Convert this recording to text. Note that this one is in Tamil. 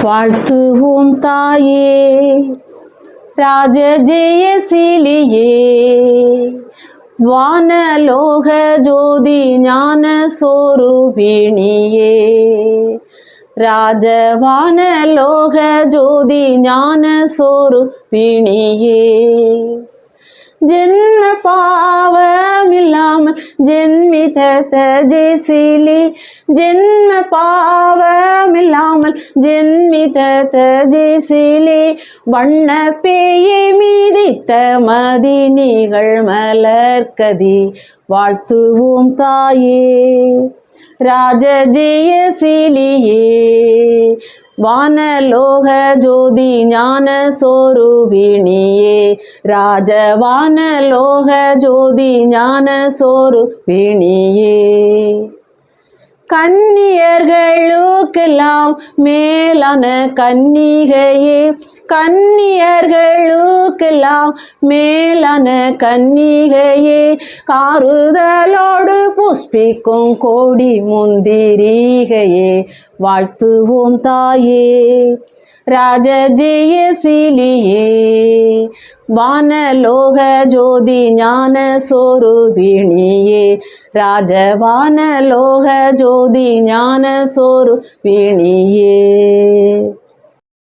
வாழ்த்துவோம் தாயே ராஜஜெயசீலியே, வானலோக ஜோதி ஞான சொரூபிணியே, ராஜவானலோக ஜோதி ஞான சொரூபிணியே. ஜென்ம பாவமில்லாமல் ஜென்மித்த தஜசிலி, ஜென்ம பாவமில்லாமல் ஜென்மித்த தஜசிலி, வண்ண பேயை மீதித்த மதினிகள் மலர்கதி, வாழ்த்துவோம் தாயே ராஜஜெயசீலியே, வானலோக ஜோதி ஞான சொரூபிணியே, ராஜவானலோக ஜோதி ஞான சொரூபிணியே. கன்னியர்களுக்கெல்லாம் மேலான கன்னிகையே, கன்னியர்களுக்கெல்லாம் மேலான கன்னிகையே, காருதலோடு புஷ்பிக்கும் கோடி முந்திரிகையே, வாழ்த்துவோம் தாயே ராஜஜெயசீலியே, வானலோக ஜோதி ஞான சொரூபிணியே, ராஜவானலோக ஜோதி ஞான சொரூபிணியே.